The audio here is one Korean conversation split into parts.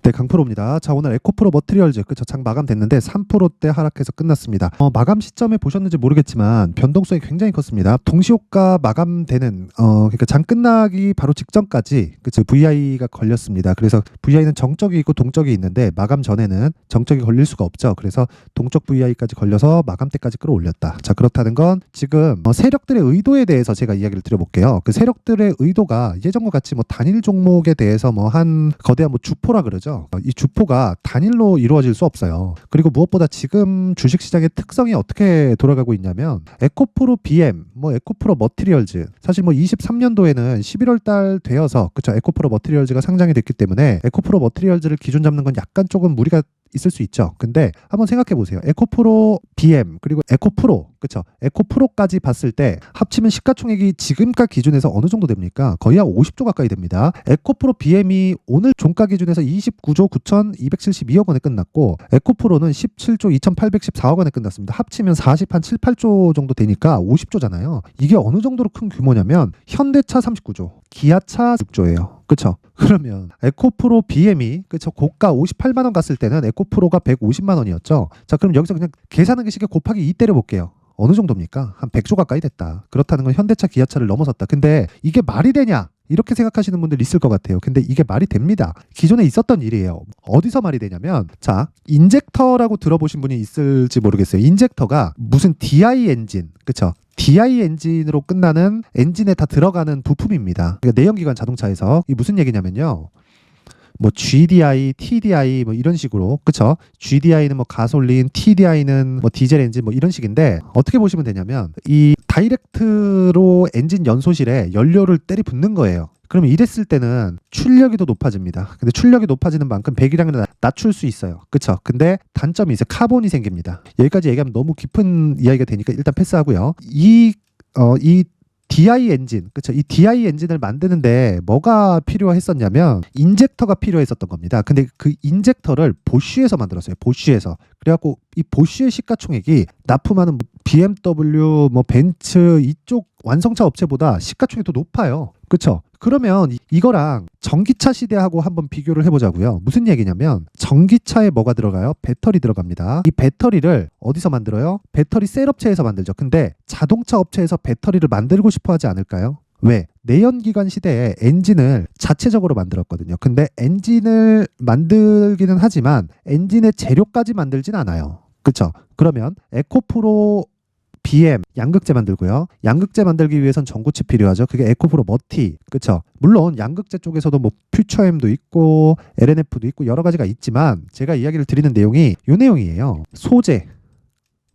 네, 강프로입니다. 자, 오늘 에코프로 머티리얼즈 장 마감됐는데 3%대 하락해서 끝났습니다. 마감 시점에 보셨는지 모르겠지만 변동성이 굉장히 컸습니다. 동시호가 마감되는 그러니까 장 끝나기 바로 직전까지 VI가 걸렸습니다. 그래서 VI는 정적이 있고 동적이 있는데 마감 전에는 정적이 걸릴 수가 없죠. 그래서 동적 VI까지 걸려서 마감 때까지 끌어올렸다. 자, 그렇다는 건 지금 세력들의 의도에 대해서 제가 이야기를 드려볼게요. 그 세력들의 의도가 예전과 같이 단일 종목에 대해서 한 거대한 주포라 그러죠. 이 주포가 단일로 이루어질 수 없어요. 그리고 무엇보다 지금 주식시장의 특성이 어떻게 돌아가고 있냐면 에코프로 BM, 에코프로 머티리얼즈, 사실 23년도에는 11월 달 되어서 에코프로 머티리얼즈가 상장이 됐기 때문에 에코프로 머티리얼즈를 기준 잡는 건 약간 조금 무리가 있을 수 있죠. 근데 한번 생각해 보세요. 에코프로 BM 그리고 에코프로, 에코프로까지 봤을 때 합치면 시가총액이 지금가 기준에서 어느 정도 됩니까? 거의 한 50조 가까이 됩니다. 에코프로 BM이 오늘 종가 기준에서 29조 9,272억 원에 끝났고 에코프로는 17조 2,814억 원에 끝났습니다. 합치면 7, 8조 정도 되니까 50조잖아요. 이게 어느 정도로 큰 규모냐면 현대차 39조, 기아차 6조예요. 그쵸? 그러면 에코프로 BM이 고가 58만 원 갔을 때는 에코프로가 150만 원이었죠. 자, 그럼 여기서 그냥 계산하기 쉽게 곱하기 2 때려볼게요. 어느 정도입니까? 한 100조 가까이 됐다. 그렇다는 건 현대차, 기아차를 넘어섰다. 근데 이게 말이 되냐? 이렇게 생각하시는 분들 있을 것 같아요. 근데 이게 말이 됩니다. 기존에 있었던 일이에요. 어디서 말이 되냐면, 자, 인젝터라고 들어보신 분이 있을지 모르겠어요. 인젝터가 무슨 DI 엔진, 그쵸? DI 엔진으로 끝나는 엔진에 다 들어가는 부품입니다. 그러니까 내연기관 자동차에서 이게 무슨 얘기냐면요. GDI, TDI 이런 식으로, 그쵸? GDI는 가솔린, TDI는 디젤 엔진 이런 식인데 어떻게 보시면 되냐면 이 다이렉트로 엔진 연소실에 연료를 때리 붓는 거예요. 그러면 이랬을 때는 출력이 더 높아집니다. 근데 출력이 높아지는 만큼 배기량을 낮출 수 있어요. 그쵸? 근데 단점이 있어요. 카본이 생깁니다. 여기까지 얘기하면 너무 깊은 이야기가 되니까 일단 패스하고요. 이 DI 엔진, 그쵸? 이 DI 엔진을 만드는데 뭐가 필요했었냐면 인젝터가 필요했었던 겁니다. 근데 그 인젝터를 보쉬에서 만들었어요. 보쉬에서. 그래갖고 이 보쉬의 시가총액이 납품하는 BMW, 벤츠 이쪽 완성차 업체보다 시가총액이 더 높아요. 그쵸? 그러면 이거랑 전기차 시대하고 한번 비교를 해보자고요. 무슨 얘기냐면 전기차에 뭐가 들어가요? 배터리 들어갑니다. 이 배터리를 어디서 만들어요? 배터리 셀 업체에서 만들죠. 근데 자동차 업체에서 배터리를 만들고 싶어 하지 않을까요? 왜? 내연기관 시대에 엔진을 자체적으로 만들었거든요. 근데 엔진을 만들기는 하지만 엔진의 재료까지 만들진 않아요. 그쵸? 그러면 에코프로 BM 양극재 만들고요. 양극재 만들기 위해선 전구칩 필요하죠. 그게 에코프로 머티, 그쵸? 물론 양극재 쪽에서도 퓨처엠도 있고 LNF도 있고 여러 가지가 있지만 제가 이야기를 드리는 내용이 이 내용이에요. 소재,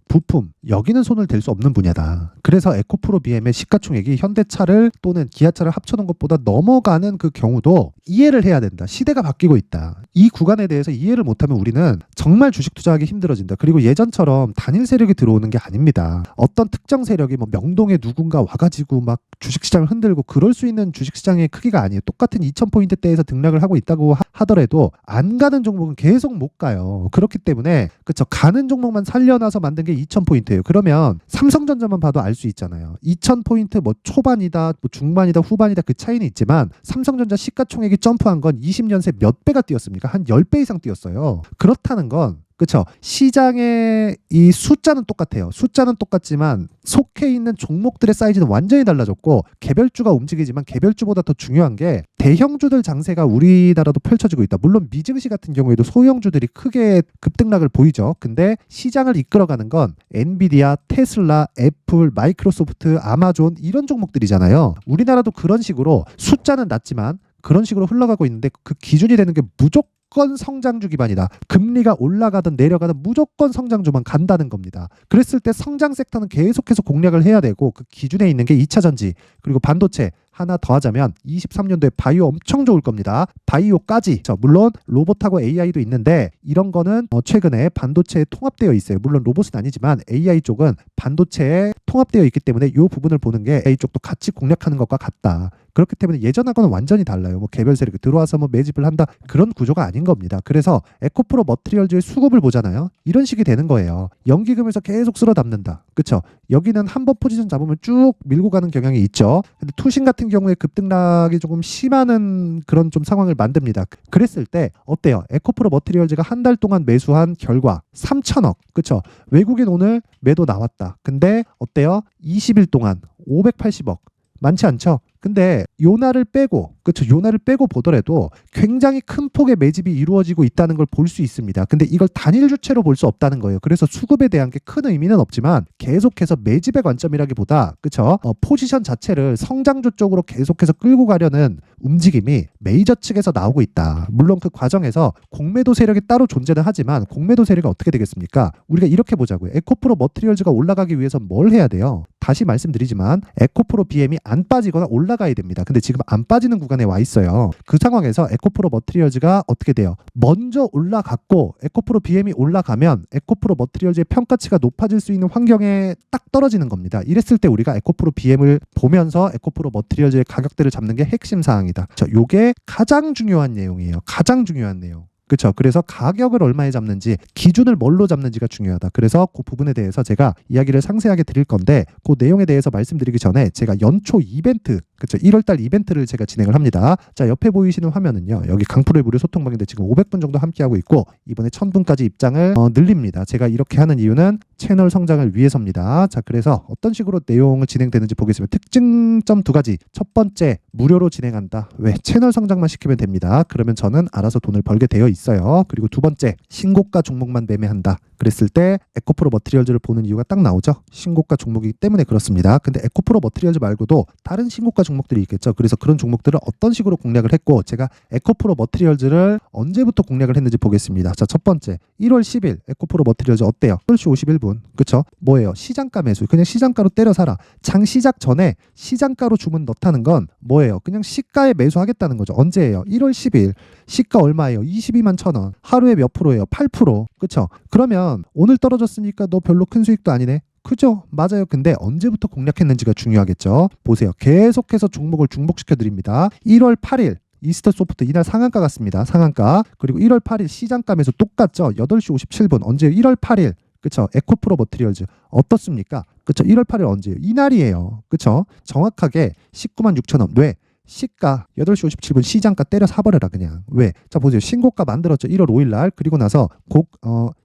부품, 여기는 손을 댈 수 없는 분야다. 그래서 에코프로 BM의 시가총액이 현대차를 또는 기아차를 합쳐놓은 것보다 넘어가는 그 경우도 이해를 해야 된다. 시대가 바뀌고 있다. 이 구간에 대해서 이해를 못하면 우리는 정말 주식 투자하기 힘들어진다. 그리고 예전처럼 단일 세력이 들어오는 게 아닙니다. 어떤 특정 세력이 명동에 누군가 와가지고 주식시장을 흔들고 그럴 수 있는 주식시장의 크기가 아니에요. 똑같은 2000포인트대에서 등락을 하고 있다고 하더라도 안 가는 종목은 계속 못 가요. 그렇기 때문에 그쵸, 가는 종목만 살려놔서 만든 게 2000포인트예요. 그러면 삼성전자만 봐도 알 수 있잖아요. 2000포인트 초반이다, 중반이다, 후반이다 그 차이는 있지만 삼성전자 시가총액이 점프한 건 20년 새 몇 배가 뛰었습니까? 한 10배 이상 뛰었어요. 그렇다는 건 그렇죠. 시장의 이 숫자는 똑같아요. 숫자는 똑같지만 속해 있는 종목들의 사이즈는 완전히 달라졌고 개별주가 움직이지만 개별주보다 더 중요한 게 대형주들 장세가 우리나라도 펼쳐지고 있다. 물론 미증시 같은 경우에도 소형주들이 크게 급등락을 보이죠. 근데 시장을 이끌어가는 건 엔비디아, 테슬라, 애플, 마이크로소프트, 아마존 이런 종목들이잖아요. 우리나라도 그런 식으로 숫자는 낮지만 그런 식으로 흘러가고 있는데 그 기준이 되는 게 무조건 성장주 기반이다. 금리가 올라가든 내려가든 무조건 성장주만 간다는 겁니다. 그랬을 때 성장 섹터는 계속해서 공략을 해야 되고 그 기준에 있는 게 2차 전지 그리고 반도체 하나 더 하자면 23년도에 바이오 엄청 좋을 겁니다. 바이오까지. 물론 로봇하고 AI도 있는데 이런 거는 최근에 반도체에 통합되어 있어요. 물론 로봇은 아니지만 AI 쪽은 반도체에 통합되어 있기 때문에 이 부분을 보는 게 AI 쪽도 같이 공략하는 것과 같다. 그렇기 때문에 예전하고는 완전히 달라요. 뭐 개별 세력이 들어와서 뭐 매집을 한다 그런 구조가 아닌 겁니다. 그래서 에코프로 머티리얼즈의 수급을 보잖아요. 이런 식이 되는 거예요. 연기금에서 계속 쓸어 담는다. 그쵸? 여기는 한 번 포지션 잡으면 쭉 밀고 가는 경향이 있죠. 근데 투신 같은 경우에 급등락이 조금 심하는 그런 좀 상황을 만듭니다. 그랬을 때 어때요? 에코프로 머티리얼즈가 한 달 동안 매수한 결과 3천억. 그쵸? 외국인 오늘 매도 나왔다. 근데 어때요? 20일 동안 580억. 많지 않죠? 근데 요날을 빼고 그렇죠. 요날을 빼고 보더라도 굉장히 큰 폭의 매집이 이루어지고 있다는 걸 볼 수 있습니다. 근데 이걸 단일 주체로 볼 수 없다는 거예요. 그래서 수급에 대한 게 큰 의미는 없지만 계속해서 매집의 관점이라기보다 그렇죠. 포지션 자체를 성장주 쪽으로 계속해서 끌고 가려는 움직임이 메이저 측에서 나오고 있다. 물론 그 과정에서 공매도 세력이 따로 존재는 하지만 공매도 세력이 어떻게 되겠습니까? 우리가 이렇게 보자고요. 에코프로 머티리얼즈가 올라가기 위해서 뭘 해야 돼요? 다시 말씀드리지만 에코프로 BM이 안 빠지거나 올라가야 됩니다. 근데 지금 안 빠지는 구간에 와 있어요. 그 상황에서 에코프로 머티리얼즈가 어떻게 돼요? 먼저 올라갔고 에코프로 BM이 올라가면 에코프로 머티리얼즈의 평가치가 높아질 수 있는 환경에 딱 떨어지는 겁니다. 이랬을 때 우리가 에코프로 BM을 보면서 에코프로 머티리얼즈의 가격대를 잡는 게 핵심 사항이다. 요게 가장 중요한 내용이에요. 가장 중요한 내용. 그렇죠. 그래서 가격을 얼마에 잡는지 기준을 뭘로 잡는지가 중요하다. 그래서 그 부분에 대해서 제가 이야기를 상세하게 드릴 건데 그 내용에 대해서 말씀드리기 전에 제가 연초 이벤트 그렇죠. 1월달 이벤트를 제가 진행을 합니다. 자 옆에 보이시는 화면은요. 여기 강프로의 무료 소통방인데 지금 500분 정도 함께하고 있고 이번에 1000분까지 입장을 늘립니다. 제가 이렇게 하는 이유는 채널 성장을 위해서입니다. 자 그래서 어떤 식으로 내용을 진행되는지 보겠습니다. 특징점 두 가지. 첫 번째 무료로 진행한다. 왜? 채널 성장만 시키면 됩니다. 그러면 저는 알아서 돈을 벌게 되어 있어요. 그리고 두 번째 신고가 종목만 매매한다. 그랬을 때 에코프로 머티리얼즈를 보는 이유가 딱 나오죠. 신고가 종목이기 때문에 그렇습니다. 근데 에코프로 머티리얼즈 말고도 다른 신고가 종목들이 있겠죠. 그래서 그런 종목들을 어떤 식으로 공략을 했고 제가 에코프로 머티리얼즈를 언제부터 공략을 했는지 보겠습니다. 자, 첫 번째 1월 10일 에코프로 머티리얼즈 어때요? 8시 51분. 그쵸? 뭐예요? 시장가 매수. 그냥 시장가로 때려 사라. 장 시작 전에 시장가로 주문 넣다는 건 뭐예요? 그냥 시가에 매수하겠다는 거죠. 언제예요? 1월 10일. 시가 얼마예요? 22만 1,000원. 하루에 몇 프로예요? 8%. 그쵸? 그러면 오늘 떨어졌으니까 너 별로 큰 수익도 아니네. 그죠? 맞아요. 근데 언제부터 공략했는지가 중요하겠죠. 보세요. 계속해서 종목을 중복시켜 드립니다. 1월 8일 이스터 소프트 이날 상한가 갔습니다. 상한가. 그리고 1월 8일 시장가 매수 똑같죠. 8시 57분. 언제요? 1월 8일. 그쵸? 에코프로 머티리얼즈 어떻습니까? 그쵸? 1월 8일 언제요? 이날이에요. 그쵸? 정확하게 19만 6천원. 왜? 시가 8시 57분 시장가 때려 사버려라 그냥. 왜? 자 보세요. 신고가 만들었죠. 1월 5일 날. 그리고 나서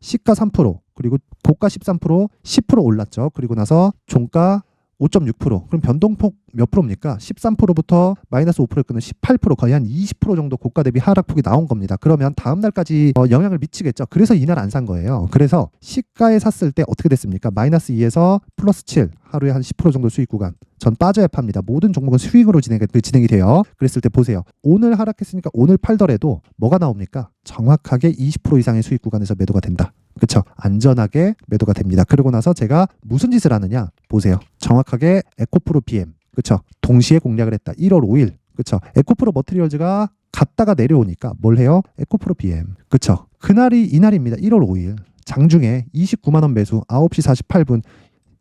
시가 3% 그리고 고가 13% 10% 올랐죠. 그리고 나서 종가 5.6%. 그럼 변동폭 몇 프로입니까? 13%부터 마이너스 5%에 끊는 18% 거의 한 20% 정도 고가 대비 하락폭이 나온 겁니다. 그러면 다음 날까지 영향을 미치겠죠. 그래서 이날 안 산 거예요. 그래서 시가에 샀을 때 어떻게 됐습니까? 마이너스 2에서 플러스 7 하루에 한 10% 정도 수익 구간. 전 빠져야 팝니다. 모든 종목은 수익으로 진행이 돼요. 그랬을 때 보세요. 오늘 하락했으니까 오늘 팔더라도 뭐가 나옵니까? 정확하게 20% 이상의 수익 구간에서 매도가 된다. 그렇죠? 안전하게 매도가 됩니다. 그러고 나서 제가 무슨 짓을 하느냐? 보세요. 정확하게 에코프로 BM. 그렇죠? 동시에 공략을 했다. 1월 5일. 그렇죠? 에코프로 머티리얼즈가 갔다가 내려오니까 뭘 해요? 에코프로 BM. 그렇죠? 그날이 이날입니다. 1월 5일. 장중에 29만 원 매수 9시 48분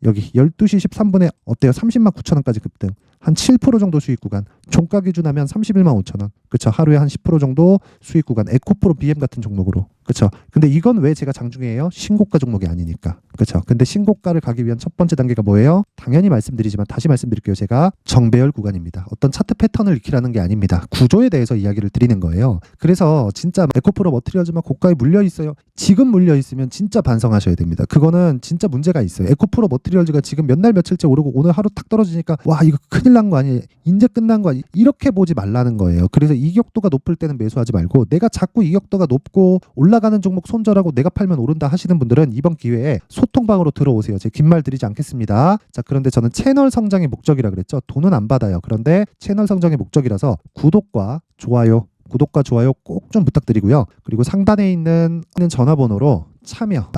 여기 12시 13분에 어때요? 30만 9천 원까지 급등. 한 7% 정도 수익 구간. 종가 기준하면 31만 5천 원. 그렇죠? 하루에 한 10% 정도 수익 구간. 에코프로 BM 같은 종목으로. 그렇죠? 근데 이건 왜 제가 장중에 해요? 신고가 종목이 아니니까. 그렇죠? 근데 신고가를 가기 위한 첫 번째 단계가 뭐예요? 당연히 말씀드리지만 다시 말씀드릴게요. 제가 정배열 구간입니다. 어떤 차트 패턴을 익히라는 게 아닙니다. 구조에 대해서 이야기를 드리는 거예요. 그래서 진짜 에코프로 머티리얼즈만 고가에 물려 있어요. 지금 물려 있으면 진짜 반성하셔야 됩니다. 그거는 진짜 문제가 있어요. 에코프로 머티리얼즈가 지금 몇 날 며칠째 오르고 오늘 하루 탁 떨어지니까 와 이거 큰일 난 거 아니에요? 이제 끝난 거 아니에요? 이렇게 보지 말라는 거예요. 그래서 이격도가 높을 때는 매수하지 말고 내가 자꾸 이격도가 높고 올라가는 종목 손절하고 내가 팔면 오른다 하시는 분들은 이번 기회에 소통방으로 들어오세요. 제가 긴 말 드리지 않겠습니다. 자 그런데 저는 채널 성장의 목적이라 그랬죠. 돈은 안 받아요. 그런데 채널 성장의 목적이라서 구독과 좋아요 꼭 좀 부탁드리고요. 그리고 상단에 있는 전화번호로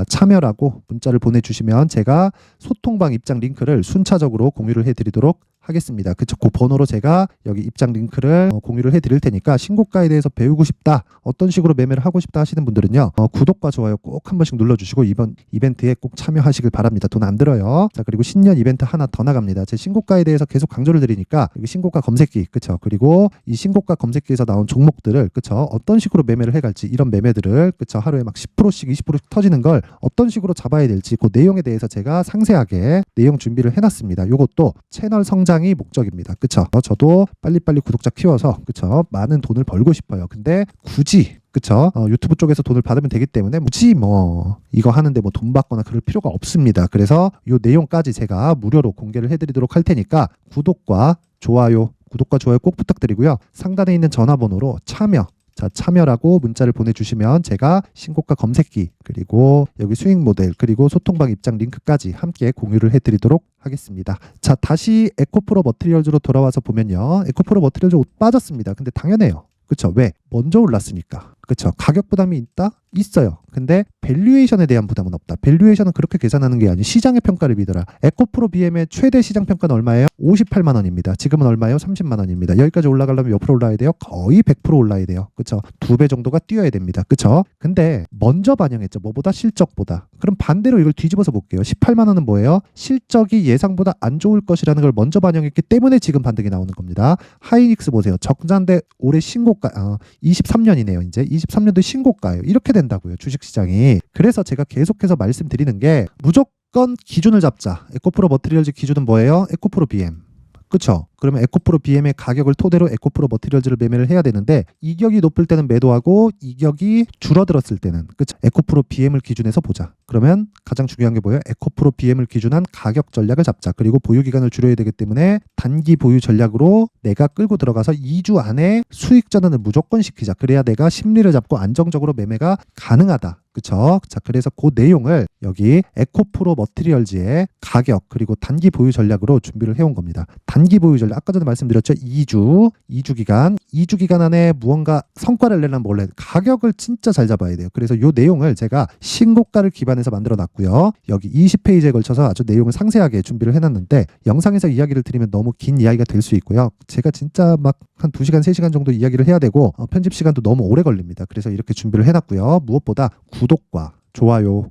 참여라고 문자를 보내주시면 제가 소통방 입장 링크를 순차적으로 공유를 해드리도록 하겠습니다. 그쵸? 그 번호로 제가 여기 입장 링크를 공유를 해드릴 테니까 신고가에 대해서 배우고 싶다, 어떤 식으로 매매를 하고 싶다 하시는 분들은요, 구독과 좋아요 꼭 한 번씩 눌러주시고 이번 이벤트에 꼭 참여하시길 바랍니다. 돈 안 들어요. 자, 그리고 신년 이벤트 하나 더 나갑니다. 제 신고가에 대해서 계속 강조를 드리니까 여기 신고가 검색기, 그쵸? 그리고 이 신고가 검색기에서 나온 종목들을, 그쵸? 어떤 식으로 매매를 해갈지, 이런 매매들을, 그쵸? 하루에 막 10%씩 20%씩 터지는 걸 어떤 식으로 잡아야 될지 그 내용에 대해서 제가 상세하게 내용 준비를 해놨습니다. 요것도 채널 성장이 목적입니다. 그쵸? 저도 빨리빨리 구독자 키워서, 그쵸? 많은 돈을 벌고 싶어요. 근데 굳이, 그쵸? 유튜브 쪽에서 돈을 받으면 되기 때문에 굳이 뭐 이거 하는데 뭐 돈 받거나 그럴 필요가 없습니다. 그래서 요 내용까지 제가 무료로 공개를 해드리도록 할 테니까 구독과 좋아요 꼭 부탁드리고요. 상단에 있는 전화번호로 참여라고 문자를 보내주시면 제가 신고가 검색기, 그리고 여기 수익 모델, 그리고 소통방 입장 링크까지 함께 공유를 해드리도록 하겠습니다. 자, 다시 에코프로 머티리얼즈로 돌아와서 보면요, 에코프로 머티리얼즈 빠졌습니다. 근데 당연해요. 그쵸? 왜? 먼저 올랐으니까. 그쵸? 가격 부담이 있다? 있어요. 근데 밸류에이션에 대한 부담은 없다. 밸류에이션은 그렇게 계산하는 게 아니고 시장의 평가를 믿어라. 에코프로 BM의 최대 시장 평가는 얼마예요? 58만 원입니다. 지금은 얼마예요? 30만 원입니다. 여기까지 올라가려면 몇 프로 올라야 돼요? 거의 100% 올라야 돼요. 그쵸? 2배 정도가 뛰어야 됩니다. 그쵸? 근데 먼저 반영했죠. 뭐보다? 실적보다. 그럼 반대로 이걸 뒤집어서 볼게요. 18만 원은 뭐예요? 실적이 예상보다 안 좋을 것이라는 걸 먼저 반영했기 때문에 지금 반등이 나오는 겁니다. 하이닉스 보세요. 적자인데 올해 신고가, 23년이네요. 이제 23년도 신고가예요. 이렇게 된다고요. 주식시장이. 그래서 제가 계속해서 말씀드리는 게 무조건 기준을 잡자. 에코프로 머티리얼즈 기준은 뭐예요? 에코프로 BM. 그쵸? 그러면 에코프로 BM의 가격을 토대로 에코프로 머티리얼즈를 매매를 해야 되는데, 이격이 높을 때는 매도하고 이격이 줄어들었을 때는, 그쵸? 에코프로 BM을 기준해서 보자. 그러면 가장 중요한 게 뭐예요? 에코프로 BM을 기준한 가격 전략을 잡자. 그리고 보유 기간을 줄여야 되기 때문에 단기 보유 전략으로 내가 끌고 들어가서 2주 안에 수익 전환을 무조건 시키자. 그래야 내가 심리를 잡고 안정적으로 매매가 가능하다. 그쵸? 자, 그래서 그 내용을 여기 에코프로 머티리얼즈의 가격, 그리고 단기 보유 전략으로 준비를 해온 겁니다. 단기 보유 전략, 아까 전에 말씀드렸죠? 2주 기간 안에 무언가 성과를 내려면 원래 가격을 진짜 잘 잡아야 돼요. 그래서 이 내용을 제가 신고가를 기반해서 만들어 놨고요. 여기 20페이지에 걸쳐서 아주 내용을 상세하게 준비를 해놨는데, 영상에서 이야기를 드리면 너무 긴 이야기가 될 수 있고요. 제가 진짜 막 한 2시간, 3시간 정도 이야기를 해야 되고 편집 시간도 너무 오래 걸립니다. 그래서 이렇게 준비를 해놨고요. 무엇보다 구독과 좋아요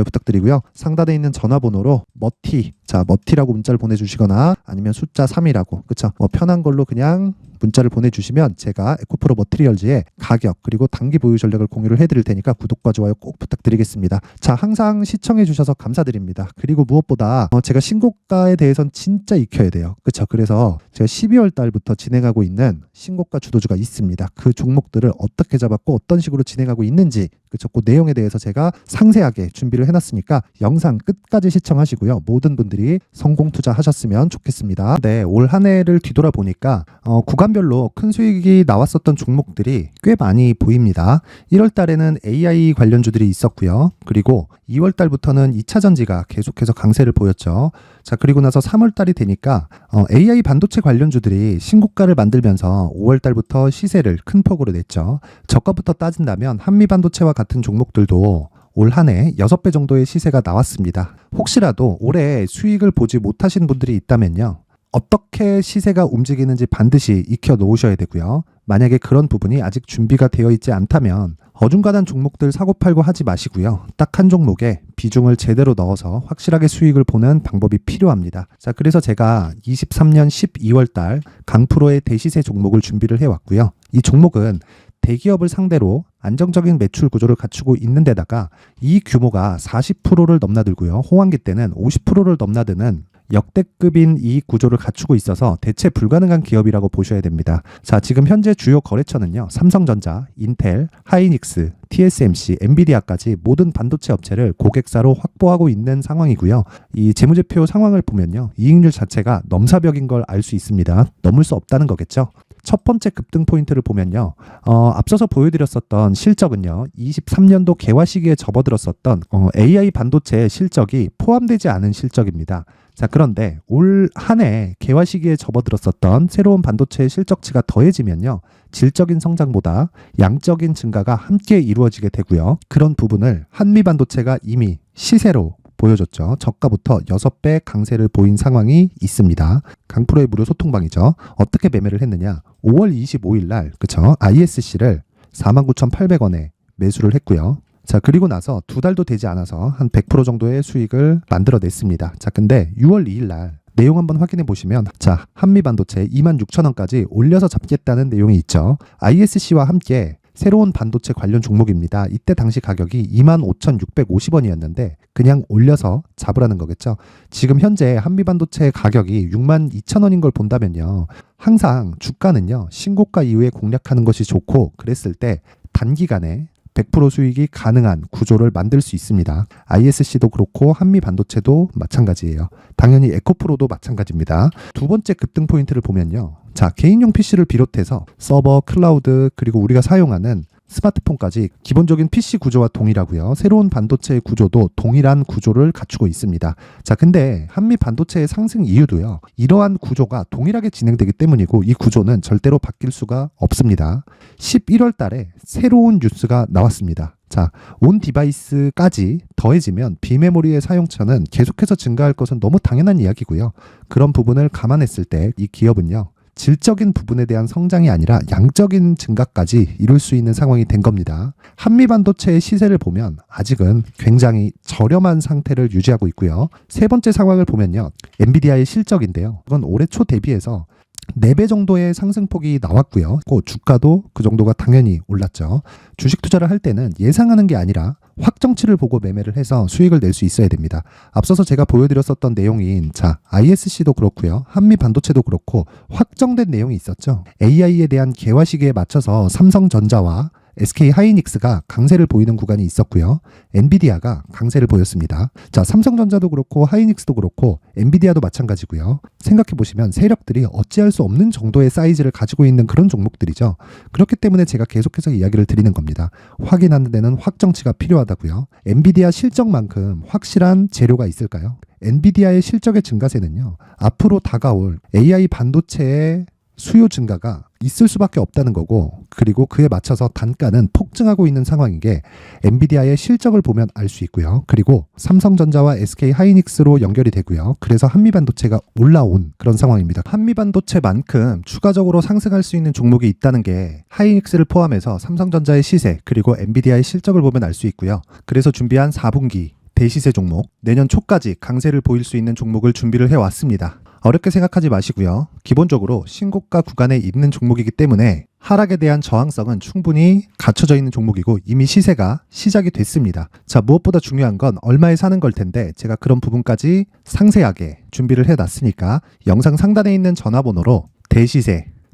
부탁드리고요. 상단에 있는 전화번호로 머티라고 문자를 보내주시거나 아니면 숫자 3이라고, 그쵸? 편한 걸로 그냥 문자를 보내주시면 제가 에코프로 머티리얼즈의 가격, 그리고 단기 보유 전략을 공유를 해드릴 테니까 구독과 좋아요 꼭 부탁드리겠습니다. 자, 항상 시청해 주셔서 감사드립니다. 그리고 무엇보다 제가 신고가에 대해서는 진짜 익혀야 돼요. 그쵸? 그래서 제가 12월 달부터 진행하고 있는 신고가 주도주가 있습니다. 그 종목들을 어떻게 잡았고 어떤 식으로 진행하고 있는지, 그쵸? 그 내용에 대해서 제가 상세하게 준비를 해놨으니까 영상 끝까지 시청하시고요. 모든 분들이 성공 투자하셨으면 좋겠습니다. 네, 올 한 해를 뒤돌아보니까 구간별로 큰 수익이 나왔었던 종목들이 꽤 많이 보입니다. 1월 달에는 AI 관련주들이 있었고요. 그리고 2월 달부터는 2차 전지가 계속해서 강세를 보였죠. 자, 그리고 나서 3월 달이 되니까 AI 반도체 관련주들이 신고가를 만들면서 5월 달부터 시세를 큰 폭으로 냈죠. 저가부터 따진다면 한미반도체와 같은 종목들도 올 한 해 6배 정도의 시세가 나왔습니다. 혹시라도 올해 수익을 보지 못하신 분들이 있다면요, 어떻게 시세가 움직이는지 반드시 익혀 놓으셔야 되고요. 만약에 그런 부분이 아직 준비가 되어 있지 않다면 어중간한 종목들 사고팔고 하지 마시고요. 딱 한 종목에 비중을 제대로 넣어서 확실하게 수익을 보는 방법이 필요합니다. 자, 그래서 제가 23년 12월 달 강프로의 대시세 종목을 준비를 해왔고요. 이 종목은 대기업을 상대로 안정적인 매출 구조를 갖추고 있는 데다가 이 규모가 40%를 넘나들고요. 호황기 때는 50%를 넘나드는 역대급인 이익 구조를 갖추고 있어서 대체 불가능한 기업이라고 보셔야 됩니다. 자, 지금 현재 주요 거래처는요, 삼성전자, 인텔, 하이닉스, TSMC, 엔비디아까지 모든 반도체 업체를 고객사로 확보하고 있는 상황이고요. 이 재무제표 상황을 보면요, 이익률 자체가 넘사벽인 걸 알 수 있습니다. 넘을 수 없다는 거겠죠. 첫 번째 급등 포인트를 보면요, 앞서서 보여드렸었던 실적은요, 23년도 개화 시기에 접어들었었던 AI 반도체 실적이 포함되지 않은 실적입니다. 자, 그런데 올 한 해 개화 시기에 접어들었었던 새로운 반도체의 실적치가 더해지면요, 질적인 성장보다 양적인 증가가 함께 이루어지게 되고요. 그런 부분을 한미반도체가 이미 시세로 보여줬죠. 저가부터 6배 강세를 보인 상황이 있습니다. 강프로의 무료 소통방이죠. 어떻게 매매를 했느냐? 5월 25일 날 그쵸? ISC를 49,800원에 매수를 했고요. 자, 그리고 나서 2달도 되지 않아서 한 100% 정도의 수익을 만들어냈습니다. 자, 근데 6월 2일 날 내용 한번 확인해 보시면, 자, 한미반도체 26,000원까지 올려서 잡겠다는 내용이 있죠. ISC와 함께 새로운 반도체 관련 종목입니다. 이때 당시 가격이 25,650원이었는데 그냥 올려서 잡으라는 거겠죠. 지금 현재 한미반도체 가격이 62,000원인 걸 본다면요. 항상 주가는요. 신고가 이후에 공략하는 것이 좋고, 그랬을 때 단기간에 100% 수익이 가능한 구조를 만들 수 있습니다. ISC도 그렇고 한미반도체도 마찬가지예요. 당연히 에코프로도 마찬가지입니다. 두 번째 급등 포인트를 보면요. 자, 개인용 PC를 비롯해서 서버, 클라우드, 그리고 우리가 사용하는 스마트폰까지 기본적인 PC 구조와 동일하고요. 새로운 반도체의 구조도 동일한 구조를 갖추고 있습니다. 자, 근데 한미 반도체의 상승 이유도요. 이러한 구조가 동일하게 진행되기 때문이고 이 구조는 절대로 바뀔 수가 없습니다. 11월 달에 새로운 뉴스가 나왔습니다. 자, 온 디바이스까지 더해지면 비메모리의 사용처는 계속해서 증가할 것은 너무 당연한 이야기고요. 그런 부분을 감안했을 때 이 기업은요. 질적인 부분에 대한 성장이 아니라 양적인 증가까지 이룰 수 있는 상황이 된 겁니다. 한미반도체의 시세를 보면 아직은 굉장히 저렴한 상태를 유지하고 있고요. 세 번째 상황을 보면요. 엔비디아의 실적인데요. 이건 올해 초 대비해서 4배 정도의 상승폭이 나왔고요. 주가도 그 정도가 당연히 올랐죠. 주식 투자를 할 때는 예상하는 게 아니라 확정치를 보고 매매를 해서 수익을 낼 수 있어야 됩니다. 앞서서 제가 보여드렸었던 내용인 자, ISC도 그렇고요. 한미반도체도 그렇고 확정된 내용이 있었죠. AI에 대한 개화 시기에 맞춰서 삼성전자와 SK 하이닉스가 강세를 보이는 구간이 있었고요. 엔비디아가 강세를 보였습니다. 자, 삼성전자도 그렇고 하이닉스도 그렇고 엔비디아도 마찬가지고요. 생각해 보시면 세력들이 어찌할 수 없는 정도의 사이즈를 가지고 있는 그런 종목들이죠. 그렇기 때문에 제가 계속해서 이야기를 드리는 겁니다. 확인하는 데는 확정치가 필요하다고요. 엔비디아 실적만큼 확실한 재료가 있을까요? 엔비디아의 실적의 증가세는요. 앞으로 다가올 AI 반도체의 수요 증가가 있을 수밖에 없다는 거고, 그리고 그에 맞춰서 단가는 폭증하고 있는 상황인 게 엔비디아의 실적을 보면 알 수 있고요. 그리고 삼성전자와 SK 하이닉스로 연결이 되고요. 그래서 한미반도체가 올라온 그런 상황입니다. 한미반도체만큼 추가적으로 상승할 수 있는 종목이 있다는 게 하이닉스를 포함해서 삼성전자의 시세 그리고 엔비디아의 실적을 보면 알 수 있고요. 그래서 준비한 4분기 대시세 종목, 내년 초까지 강세를 보일 수 있는 종목을 준비를 해왔습니다. 어렵게 생각하지 마시고요. 기본적으로 신고가 구간에 있는 종목이기 때문에 하락에 대한 저항성은 충분히 갖춰져 있는 종목이고 이미 시세가 시작이 됐습니다. 자, 무엇보다 중요한 건 얼마에 사는 걸 텐데 제가 그런 부분까지 상세하게 준비를 해놨으니까 영상 상단에 있는 전화번호로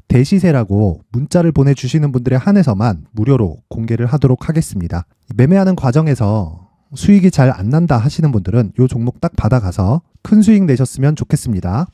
대시세라고 문자를 보내주시는 분들에 한해서만 무료로 공개를 하도록 하겠습니다. 매매하는 과정에서 수익이 잘 안 난다 하시는 분들은 이 종목 딱 받아가서 큰 수익 내셨으면 좋겠습니다.